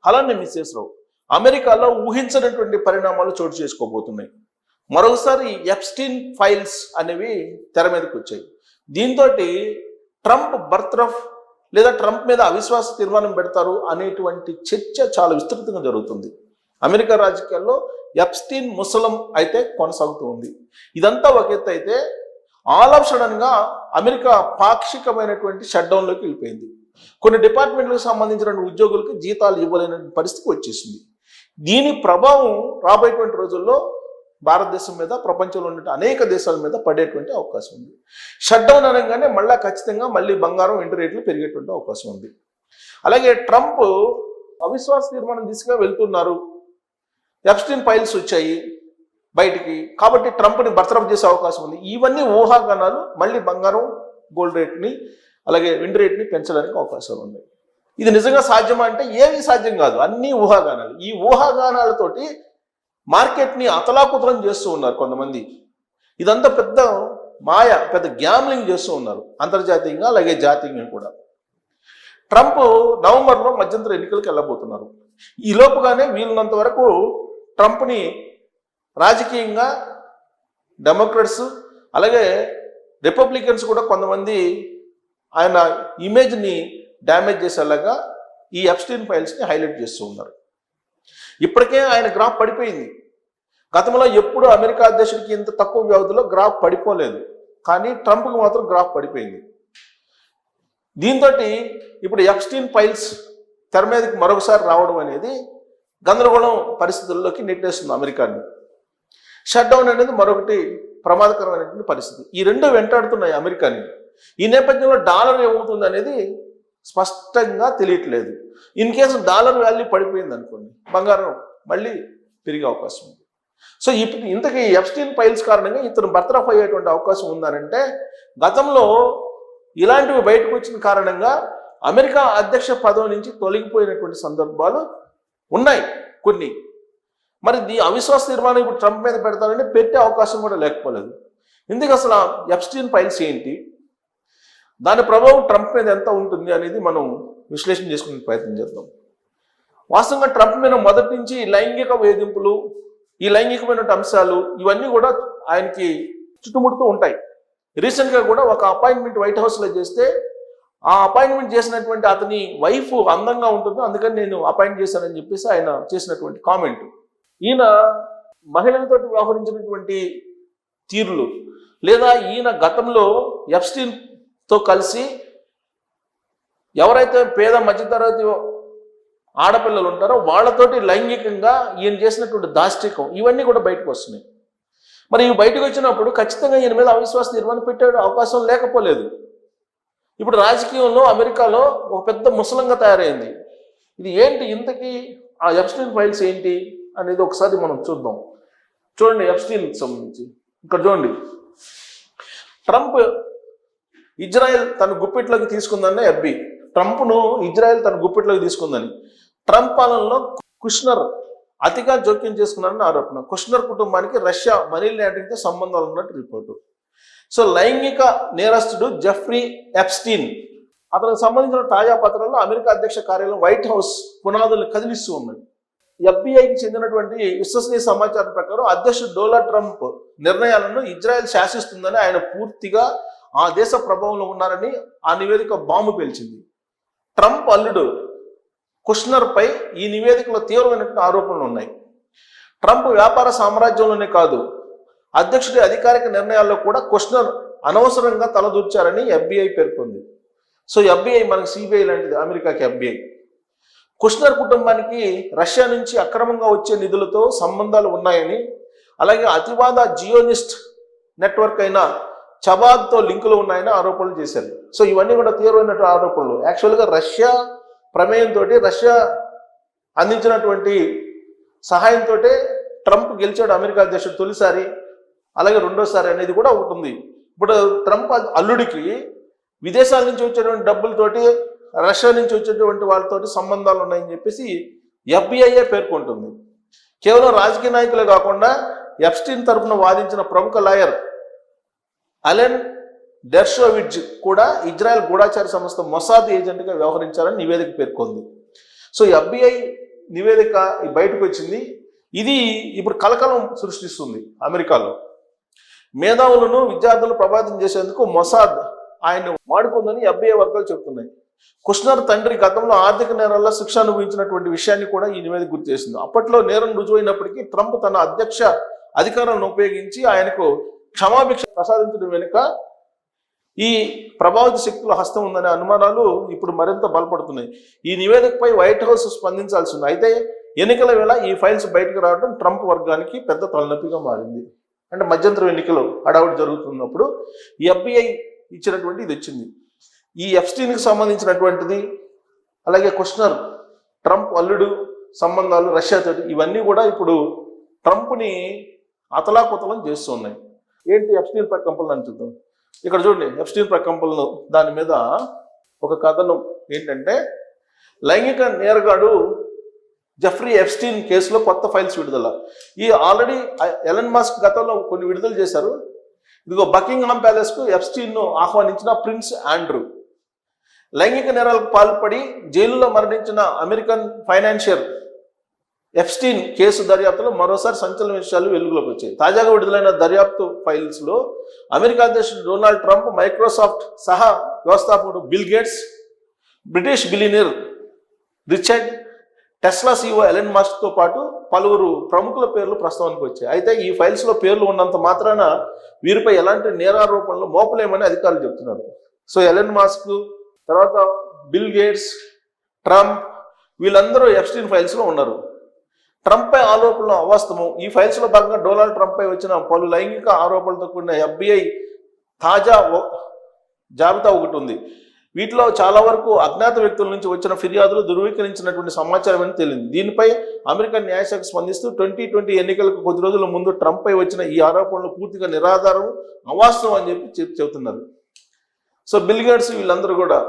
అలానే మిస్సెస్ రావు అమెరికాలో ఊహించినటువంటి పరిణామాలు చోటు చేసుకోబోతున్నాయి. మరోసారి ఎప్స్టీన్ ఫైల్స్ అనేవి తెర మీదకి వచ్చాయి. దీంతో ట్రంప్ బర్త్రఫ్ లేదా ట్రంప్ మీద అవిశ్వాస తీర్మానం పెడతారు అనేటువంటి చర్చ చాలా విస్తృతంగా జరుగుతుంది. అమెరికా రాజకీయాల్లో ఎప్స్టీన్ ముసలం అయితే కొనసాగుతూ ఉంది. ఇదంతా ఒక ఎత్తు అయితే ఆల్ ఆఫ్ సడన్గా అమెరికా పాక్షికమైనటువంటి షట్డౌన్లోకి వెళ్ళిపోయింది. కొన్ని డిపార్ట్మెంట్లకు సంబంధించిన ఉద్యోగులకు జీతాలు ఇవ్వలేని పరిస్థితి వచ్చేసింది. దీని ప్రభావం రాబోయేటువంటి రోజుల్లో భారతదేశం మీద, ప్రపంచంలో ఉన్న అనేక దేశాల మీద పడేటువంటి అవకాశం ఉంది. షట్డౌన్ అనగానే ఖచ్చితంగా మళ్ళీ బంగారం, ఇంటి రేట్లు పెరిగేటువంటి అవకాశం ఉంది. అలాగే ట్రంప్ అవిశ్వాస తీర్మానం దిశగా వెళ్తున్నారు. ఎప్స్టీన్ ఫైల్స్ వచ్చాయి బయటికి, కాబట్టి ట్రంప్ని బర్తరఫ్ చేసే అవకాశం ఉంది. ఇవన్నీ ఊహాగానాలు మళ్ళీ బంగారం, గోల్డ్ రేట్ని అలాగే ఇంటి రేట్ని పెంచడానికి అవకాశాలు ఉన్నాయి. ఇది నిజంగా సాధ్యమా అంటే ఏమీ సాధ్యం కాదు, అన్నీ ఊహాగానాలు. ఈ ఊహాగానాలతోటి మార్కెట్ని అతలాకుతలం చేస్తూ ఉన్నారు కొంతమంది. ఇదంతా పెద్ద మాయ, పెద్ద గ్యామ్లింగ్ చేస్తూ ఉన్నారు అంతర్జాతీయంగా అలాగే జాతీయంగా కూడా. ట్రంప్ నవంబర్లో మధ్యంతర ఎన్నికలకు వెళ్ళబోతున్నారు. ఈ లోపుగానే వీలున్నంత వరకు ట్రంప్ని రాజకీయంగా డెమోక్రట్స్ అలాగే రిపబ్లికన్స్ కూడా కొంతమంది ఆయన ఇమేజ్ని డ్యామేజ్ చేసేలాగా ఈ ఎప్స్టీన్ ఫైల్స్ని హైలైట్ చేస్తూ ఉన్నారు. ఇప్పటికే ఆయన గ్రాఫ్ పడిపోయింది. గతంలో ఎప్పుడు అమెరికా అధ్యక్షుడికి ఇంత తక్కువ వ్యవధిలో గ్రాఫ్ పడిపోలేదు, కానీ ట్రంప్కి మాత్రం గ్రాఫ్ పడిపోయింది. దీంతో ఇప్పుడు ఎప్స్టీన్ ఫైల్స్ తెర మీదకి మరొకసారి రావడం అనేది గందరగోళం పరిస్థితుల్లోకి నెట్టేస్తుంది అమెరికాని. షట్డౌన్ అనేది మరొకటి ప్రమాదకరమైనటువంటి పరిస్థితి. ఈ రెండు వెంటాడుతున్నాయి అమెరికాని. ఈ నేపథ్యంలో డాలర్ ఏమవుతుంది అనేది స్పష్టంగా తెలియట్లేదు. ఇన్ కేసు డాలర్ వాల్యూ పడిపోయింది అనుకోండి, బంగారం మళ్ళీ పెరిగే అవకాశం ఉంది. సో ఇప్పుడు ఇంతకీ ఎప్స్టీన్ ఫైల్స్ కారణంగా ఇతను బర్తరఫ్ అయ్యేటువంటి అవకాశం ఉందనంటే, గతంలో ఇలాంటివి బయటకు వచ్చిన కారణంగా అమెరికా అధ్యక్ష పదవి నుంచి తొలగిపోయినటువంటి సందర్భాలు ఉన్నాయి కొన్ని. మరి అవిశ్వాస తీర్మానం ఇప్పుడు ట్రంప్ మీద పెడతారంటే పెట్టే అవకాశం కూడా లేకపోలేదు. ఎందుకు అసలు ఎప్స్టీన్ ఫైల్స్ ఏంటి, దాని ప్రభావం ట్రంప్ మీద ఎంత ఉంటుంది అనేది మనం విశ్లేషణ చేసుకునే ప్రయత్నం చేద్దాం. వాస్తవంగా ట్రంప్ మీద మొదటి నుంచి లైంగిక వేధింపులు, ఈ లైంగికమైన అంశాలు ఇవన్నీ కూడా ఆయనకి చుట్టుముడుతూ ఉంటాయి. రీసెంట్గా కూడా ఒక అపాయింట్మెంట్ వైట్ హౌస్లో చేస్తే ఆ అపాయింట్మెంట్ చేసినటువంటి అతని వైఫ్ అందంగా ఉంటుంది, అందుకని నేను అపాయింట్ చేశానని చెప్పేసి ఆయన చేసినటువంటి కామెంట్. ఈయన మహిళలతో వ్యవహరించినటువంటి తీరులు, లేదా ఈయన గతంలో ఎప్స్టీన్తో కలిసి ఎవరైతే పేద మధ్యతరగతి ఆడపిల్లలు ఉంటారో వాళ్ళతోటి లైంగికంగా ఈయన చేసినటువంటి దాష్టికం ఇవన్నీ కూడా బయటకు వస్తున్నాయి. మరి ఇవి బయటకు వచ్చినప్పుడు ఖచ్చితంగా ఈయన మీద అవిశ్వాస తీర్మానం పెట్టే అవకాశం లేకపోలేదు. ఇప్పుడు రాజకీయంలో అమెరికాలో ఒక పెద్ద ముసలంగా తయారైంది. ఇది ఏంటి, ఇంతకీ ఆ ఎప్స్టీన్ ఫైల్స్ ఏంటి అనేది ఒకసారి మనం చూద్దాం. చూడండి, ఎప్స్టీన్కి సంబంధించి ఇక్కడ చూడండి. ట్రంప్ ఇజ్రాయెల్ తన గుప్పిట్లోకి తీసుకుందని ఎఫ్బి, ట్రంప్ను ఇజ్రాయెల్ తన గుప్పిట్లోకి తీసుకుందని. ట్రంప్ పాలనలో కుష్నర్ అతిగా జోక్యం చేసుకున్నారని ఆరోపణ. కుష్నర్ కుటుంబానికి రష్యా మనీ లాండరింగ్తో సంబంధాలు ఉన్నట్టు రిపోర్టు. సో లైంగిక నేరస్తుడు జెఫ్రీ ఎప్స్టీన్, అతనికి సంబంధించిన తాజా పత్రాల్లో అమెరికా అధ్యక్ష కార్యాలయం వైట్ హౌస్ పునాదులు కదిలిస్తూ ఉన్నాయి. ఎఫ్బిఐకి చెందినటువంటి విశ్వసనీయ సమాచారం ప్రకారం అధ్యక్షుడు డొనాల్డ్ ట్రంప్ నిర్ణయాలను ఇజ్రాయెల్ శాసిస్తుందని, ఆయన పూర్తిగా ఆ దేశ ప్రభావంలో ఉన్నారని ఆ నివేదిక బాంబు పేల్చింది. ట్రంప్ అల్లుడు కుష్నర్పై ఈ నివేదికలో తీవ్రమైనటువంటి ఆరోపణలు ఉన్నాయి. ట్రంప్ వ్యాపార సామ్రాజ్యంలోనే కాదు, అధ్యక్షుడి అధికారిక నిర్ణయాల్లో కూడా కుష్నర్ అనవసరంగా తలదూర్చారని ఎఫ్బిఐ పేర్కొంది. సో ఎఫ్బిఐ మనకి సిబిఐ లాంటిది, అమెరికాకి ఎఫ్బిఐ. కుష్నర్ కుటుంబానికి రష్యా నుంచి అక్రమంగా వచ్చే నిధులతో సంబంధాలు ఉన్నాయని, అలాగే అతివాద జియోనిస్ట్ నెట్వర్క్ అయిన చబాద్తో లింకులు ఉన్నాయని ఆరోపణలు చేశారు. సో ఇవన్నీ కూడా తీవ్రమైన ఆరోపణలు. యాక్చువల్గా రష్యా ప్రమేయంతో, రష్యా అందించినటువంటి సహాయంతో ట్రంప్ గెలిచాడు అమెరికా అధ్యక్షుడు తొలిసారి, అలాగే రెండోసారి అనేది కూడా ఒకటి ఉంది. ఇప్పుడు ట్రంప్ అల్లుడికి విదేశాల నుంచి వచ్చేటువంటి డబ్బులతోటి, రష్యా నుంచి వచ్చేటువంటి వాళ్ళతోటి సంబంధాలు ఉన్నాయని చెప్పేసి ఎఫ్బిఐఏ పేర్కొంటుంది. కేవలం రాజకీయ నాయకులే కాకుండా ఎప్స్టీన్ తరఫున వాదించిన ప్రముఖ లాయర్ అలెన్ డెర్షోవిట్జ్ కూడా ఇజ్రాయెల్ గూఢాచార సంస్థ మొసాద్ ఏజెంట్గా వ్యవహరించారని నివేదిక పేర్కొంది. సో ఎఫ్బిఐ నివేదిక బయటకు వచ్చింది. ఇది ఇప్పుడు కలకలం సృష్టిస్తుంది అమెరికాలో. మేధావులను విద్యార్థులు ప్రభావితం చేసేందుకు మొసాద్ ఆయన వాడుకుందని FBI వర్గాలు చెబుతున్నాయి. కుష్నర్ తండ్రి గతంలో ఆర్థిక నేరాల్లో శిక్ష అనుభవించినటువంటి విషయాన్ని కూడా ఈ నివేదిక గుర్తు చేసింది. అప్పట్లో నేరం రుజువైనప్పటికీ ట్రంప్ తన అధ్యక్ష అధికారాలను ఉపయోగించి ఆయనకు క్షమాభిక్ష ప్రసాదించడం వెనుక ఈ ప్రభావిత శక్తుల హస్తం ఉందనే అనుమానాలు ఇప్పుడు మరింత బలపడుతున్నాయి. ఈ నివేదికపై వైట్ హౌస్ స్పందించాల్సి ఉంది. అయితే ఎన్నికల వేళ ఈ ఫైల్స్ బయటకు రావడం ట్రంప్ వర్గానికి పెద్ద తలనొప్పిగా మారింది. అంటే మధ్యంతర ఎన్నికలు హడావుడి జరుగుతున్నప్పుడు ఈ FBI ఇచ్చినటువంటి ఇది వచ్చింది. ఈ ఎప్స్టీన్కి సంబంధించినటువంటిది, అలాగే కుష్నర్ ట్రంప్ అల్లుడు సంబంధాలు రష్యాతో, ఇవన్నీ కూడా ఇప్పుడు ట్రంప్ని అతలాకుతలం చేస్తున్నాయి. ఏంటి ఎప్స్టీన్ ప్రకంపనలు అని చూద్దాం. ఇక్కడ చూడండి, ఎప్స్టీన్ ప్రకంపనలు దాని మీద ఒక కథనం ఏంటంటే, లైంగిక నేరగాడు జెఫ్రీ ఎప్స్టీన్ కేసులో కొత్త ఫైల్స్ విడుదల. ఈ ఆల్రెడీ ఎలన్ మస్క్ గతంలో కొన్ని విడుదల చేశారు. ఇదిగో బకింగ్హామ్ ప్యాలెస్కు ఎప్స్టీన్ను ఆహ్వానించిన ప్రిన్స్ ఆండ్రూ. లైంగిక నేరాలకు పాల్పడి జైలులో మరణించిన అమెరికన్ ఫైనాన్షియర్ ఎప్స్టీన్ కేసు దర్యాప్తులో మరోసారి సంచలన విషయాలు వెలుగులోకి వచ్చాయి. తాజాగా విడుదలైన దర్యాప్తు ఫైల్స్లో అమెరికా అధ్యక్షుడు డొనాల్డ్ ట్రంప్, మైక్రోసాఫ్ట్ సహా వ్యవస్థాపకుడు Bill Gates, British billionaire Richard, Tesla CEO Elon మస్క్తో పాటు పలువురు ప్రముఖుల పేర్లు ప్రస్తావనకు వచ్చాయి. అయితే ఈ ఫైల్స్లో పేర్లు ఉన్నంత మాత్రాన వీరిపై ఎలాంటి నేరారోపణలు మోపలేమని అధికారులు చెబుతున్నారు. సో ఎలన్ మస్క్, తర్వాత బిల్ గేట్స్, ట్రంప్, వీళ్ళందరూ ఎప్స్టీన్ ఫైల్స్లో ఉన్నారు. ట్రంప్పై ఆరోపణలు అవాస్తవం. ఈ ఫైల్స్లో భాగంగా డొనాల్డ్ ట్రంప్పై వచ్చిన పలు లైంగిక ఆరోపణలతో కూడిన FBI తాజా జాబితా ఒకటి ఉంది. వీటిలో చాలా వరకు అజ్ఞాత వ్యక్తుల నుంచి వచ్చిన ఫిర్యాదులు ధృవీకరించినటువంటి సమాచారం అని తేలింది. దీనిపై అమెరికన్ న్యాయశాఖ స్పందిస్తూ 2020 ఎన్నికలకు కొద్ది రోజుల ముందు ట్రంప్పై వచ్చిన ఈ ఆరోపణలు పూర్తిగా నిరాధారం, అవాస్తవం అని చెబుతున్నారు. సో బిల్ గేట్స్ వీళ్ళందరూ కూడా,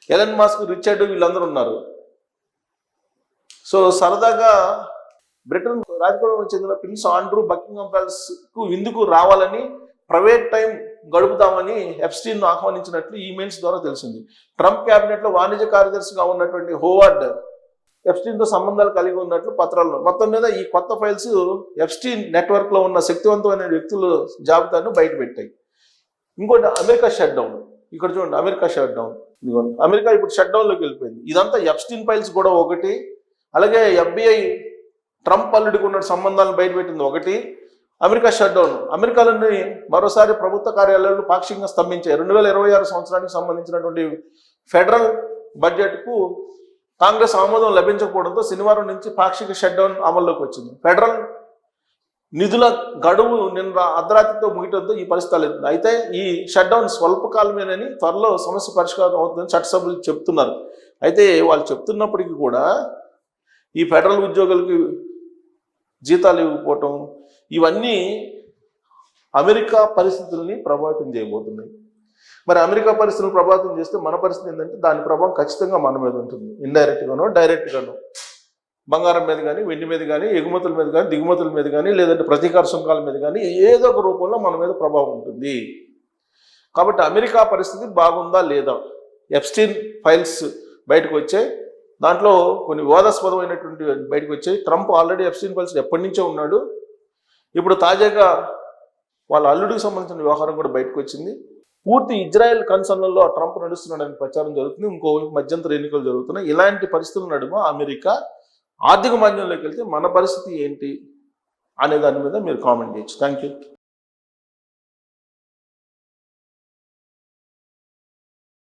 ఎలన్ మస్క్, రిచర్డ్ వీళ్ళందరూ ఉన్నారు. సో సరదాగా బ్రిటన్ రాజకుటుంబానికి చెందిన ప్రిన్స్ ఆండ్రూ బకింగ్హామ్ ప్యాలెస్కు విందుకు రావాలని ప్రైవేట్ టైం గడుపుతామని ఎప్స్టీన్ను ఆహ్వానించినట్లు ఈమెయిల్స్ ద్వారా తెలిసింది. ట్రంప్ క్యాబినెట్లో వాణిజ్య కార్యదర్శిగా ఉన్నటువంటి హోవార్డ్ ఎప్స్టీన్తో సంబంధాలు కలిగి ఉన్నట్లు పత్రాలు. మొత్తం మీద ఈ కొత్త ఫైల్స్ ఎప్స్టీన్ నెట్వర్క్లో ఉన్న శక్తివంతమైన వ్యక్తుల జాబితాను బయటపెట్టాయి. ఇంకోటి అమెరికా షట్ డౌన్. ఇక్కడ చూడండి, అమెరికా షట్ డౌన్. అమెరికా ఇప్పుడు షట్ డౌన్లోకి వెళ్ళిపోయింది. ఇదంతా ఎప్స్టీన్ ఫైల్స్ కూడా ఒకటి, అలాగే FBI ట్రంప్ అల్లుడికి ఉన్న సంబంధాలను బయటపెట్టింది ఒకటి, అమెరికా షట్ డౌన్. అమెరికాలోని మరోసారి ప్రభుత్వ కార్యాలయాలు పాక్షికంగా స్తంభించాయి. 2026 సంవత్సరానికి సంబంధించినటువంటి ఫెడరల్ బడ్జెట్కు కాంగ్రెస్ ఆమోదం లభించకపోవడంతో శనివారం నుంచి పాక్షిక షట్ డౌన్ అమల్లోకి వచ్చింది. ఫెడరల్ నిధుల గడువు నిన్న అర్ధరాత్రితో ముగియడంతో ఈ పరిస్థితి లేదు. అయితే ఈ షట్ డౌన్ స్వల్పకాలమేనని, త్వరలో సమస్య పరిష్కారం అవుతుందని చట్టసభ్యులు చెప్తున్నారు. అయితే వాళ్ళు చెప్తున్నప్పటికీ కూడా ఈ ఫెడరల్ ఉద్యోగులకి జీతాలు ఇవ్వకపోవటం, ఇవన్నీ అమెరికా పరిస్థితుల్ని ప్రభావితం చేయబోతున్నాయి. మరి అమెరికా పరిస్థితులను ప్రభావితం చేస్తే మన పరిస్థితి ఏంటంటే దాని ప్రభావం ఖచ్చితంగా మన మీద ఉంటుంది. ఇండైరెక్ట్గానో డైరెక్ట్గానో బంగారం మీద కానీ, వెండి మీద కానీ, ఎగుమతుల మీద కానీ, దిగుమతుల మీద కానీ, లేదంటే ప్రతీకార సుంకాల మీద కానీ ఏదో ఒక రూపంలో మన మీద ప్రభావం ఉంటుంది. కాబట్టి అమెరికా పరిస్థితి బాగుందా లేదా? ఎప్స్టీన్ ఫైల్స్ బయటకు వచ్చాయి. దాంట్లో కొన్ని వివాదాస్పదమైనటువంటి బయటకు వచ్చాయి. ట్రంప్ ఆల్రెడీ ఎప్స్టీన్ ఫైల్స్ ఎప్పటి నుంచో ఉన్నాడు. ఇప్పుడు తాజాగా వాళ్ళ అల్లుడికి సంబంధించిన వ్యవహారం కూడా బయటకు వచ్చింది. పూర్తి ఇజ్రాయెల్ కన్సర్న్లలో ట్రంప్ నడుస్తున్నాడని ప్రచారం జరుగుతుంది. ఇంకోవైపు మధ్యంతర ఎన్నికలు జరుగుతున్నాయి. ఇలాంటి పరిస్థితుల నడుమ అమెరికా ఆర్థిక మాంద్యంలోకి వెళ్తే మన పరిస్థితి ఏంటి అనే దాని మీద మీరు కామెంట్ చేయొచ్చు. Thank you.